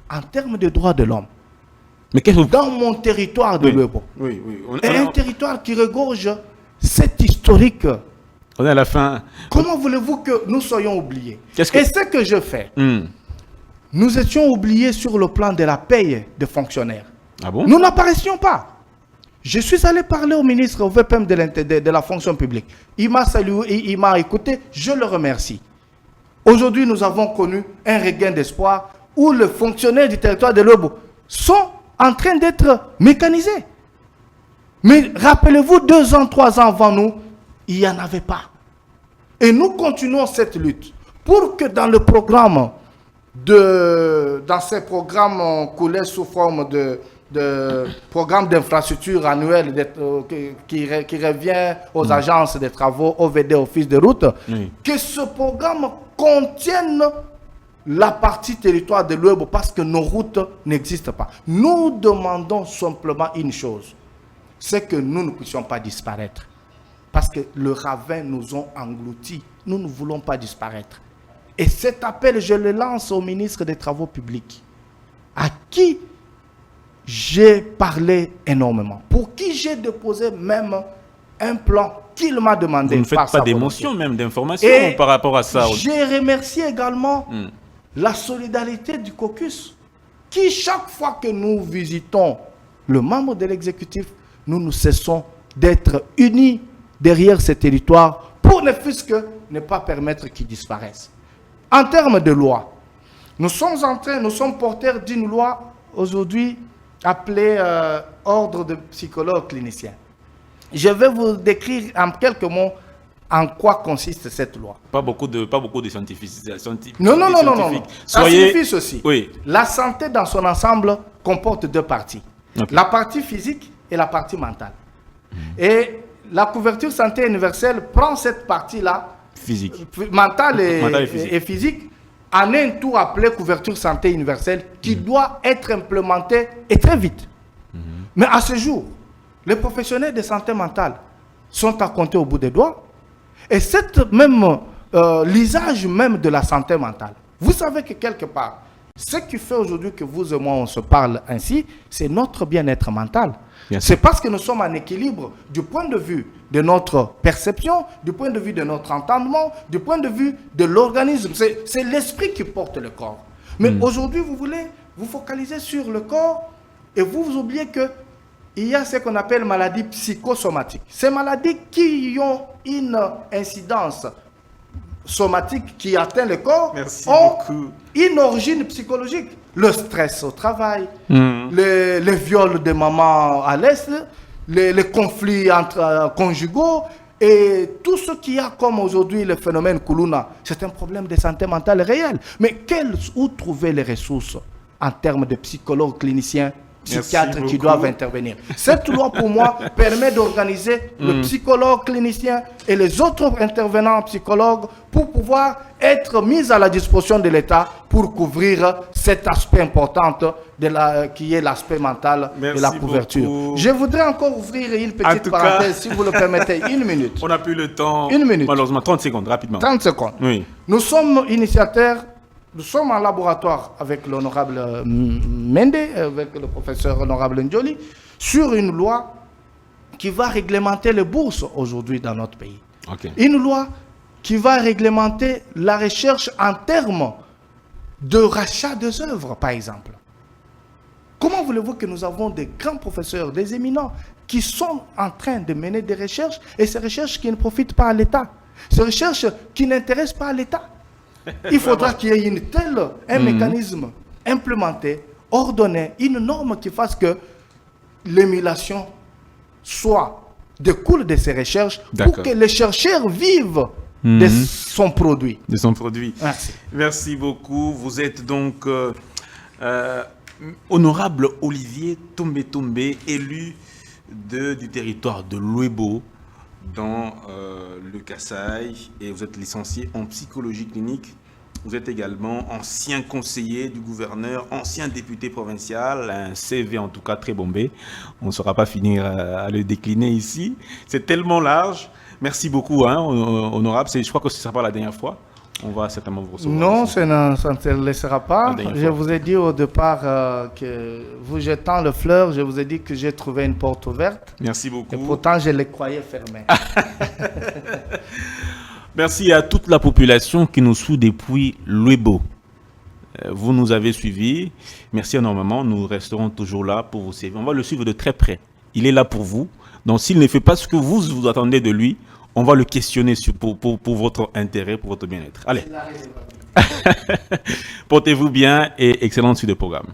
en termes de droits de l'homme. Mais qu'est-ce que vous... Dans mon territoire de Luebo. Oui, oui. Et un territoire qui regorge cet historique. On est à la fin. Comment voulez-vous que nous soyons oubliés? Qu'est-ce que- Et ce que je fais, nous étions oubliés sur le plan de la paye des fonctionnaires. Ah bon? Nous n'apparaissions pas. Je suis allé parler au ministre, au VPM de la fonction publique. Il m'a salué, il m'a écouté, je le remercie. Aujourd'hui, nous avons connu un regain d'espoir où les fonctionnaires du territoire de Luebo sont en train d'être mécanisés. Mais rappelez-vous, 2 ans, 3 ans avant nous, il n'y en avait pas. Et nous continuons cette lutte pour que dans le programme, dans ces programmes coulés sous forme de programme d'infrastructure annuel qui revient aux agences de travaux, OVD, Office de route, que ce programme contienne la partie territoire de Luebo parce que nos routes n'existent pas. Nous demandons simplement une chose, c'est que nous ne puissions pas disparaître. Parce que le ravin nous a engloutis. Nous ne voulons pas disparaître. Et cet appel, je le lance au ministre des Travaux publics, à qui j'ai parlé énormément, pour qui j'ai déposé même un plan qu'il m'a demandé. Vous ne faites par pas sa d'émotion, volonté. même d'information Et par rapport à ça. J'ai remercié également la solidarité du caucus, qui chaque fois que nous visitons le membre de l'exécutif, nous ne cessons d'être unis derrière ces territoires pour ne fût-ce que ne pas permettre qu'ils disparaissent. En termes de loi, nous sommes porteurs d'une loi aujourd'hui appelée ordre de psychologue clinicien. Je vais vous décrire en quelques mots en quoi consiste cette loi. Pas beaucoup de scientifiques. Non. Ça Soyez... signifie ceci. Oui. La santé dans son ensemble comporte 2 parties. Okay. La partie physique et la partie mentale. Et la couverture santé universelle prend cette partie-là, Physique. mentale et et physique, en un tout appelé couverture santé universelle qui doit être implémentée et très vite. Mais à ce jour, les professionnels de santé mentale sont à compter au bout des doigts. Et cette même, l'usage même de la santé mentale, vous savez que quelque part, ce qui fait aujourd'hui que vous et moi on se parle ainsi, c'est notre bien-être mental. C'est parce que nous sommes en équilibre du point de vue de notre perception, du point de vue de notre entendement, du point de vue de l'organisme. C'est l'esprit qui porte le corps. Mais aujourd'hui, vous voulez vous focaliser sur le corps et vous oubliez qu'il y a ce qu'on appelle maladies psychosomatiques. Ces maladies qui ont une incidence somatique qui atteint le corps ont une origine psychologique. Le stress au travail, les viols de maman à l'Est, les conflits entre conjugaux et tout ce qu'il y a comme aujourd'hui le phénomène Kuluna, c'est un problème de santé mentale réel. Mais où trouver les ressources en termes de psychologues, cliniciens, psychiatres qui doivent intervenir? Cette loi, pour moi, permet d'organiser le psychologue, clinicien et les autres intervenants psychologues pour pouvoir être mis à la disposition de l'État pour couvrir cet aspect important qui est l'aspect mental de la couverture. Beaucoup. Je voudrais encore ouvrir une petite parenthèse, si vous le permettez, une minute. On n'a plus le temps. Une minute. Malheureusement, 30 secondes, rapidement. 30 secondes. Oui. Nous sommes initiateurs. Nous sommes en laboratoire avec l'honorable Mende, avec le professeur honorable Njoli, sur une loi qui va réglementer les bourses aujourd'hui dans notre pays. Okay. Une loi qui va réglementer la recherche en termes de rachat des œuvres, par exemple. Comment voulez-vous que nous avons des grands professeurs, des éminents, qui sont en train de mener des recherches, et ces recherches qui ne profitent pas à l'État, ces recherches qui n'intéressent pas à l'État? Il faudra qu'il y ait un mécanisme implémenté, ordonné, une norme qui fasse que l'émulation découle de ces recherches pour que les chercheurs vivent de son produit. De son produit. Merci. Merci beaucoup. Vous êtes donc honorable Olivier Tombe, élu du territoire de Louébo, dans le Kasaï, et vous êtes licencié en psychologie clinique. Vous êtes également ancien conseiller du gouverneur, ancien député provincial, un CV en tout cas très bombé. On ne saura pas finir à le décliner ici. C'est tellement large. Merci beaucoup, hein, honorable. Je crois que ce ne sera pas la dernière fois. On va certainement vous recevoir. Non, ça ne se laissera pas. Je vous ai dit au départ que vous jetant le fleur, je vous ai dit que j'ai trouvé une porte ouverte. Merci beaucoup. Et pourtant, je les croyais fermées. Merci à toute la population qui nous suit depuis Louébo. Vous nous avez suivis. Merci énormément. Nous resterons toujours là pour vous servir. On va le suivre de très près. Il est là pour vous. Donc, s'il ne fait pas ce que vous attendez de lui, on va le questionner pour votre intérêt, pour votre bien-être. Allez. Portez-vous bien et excellente suite de programme.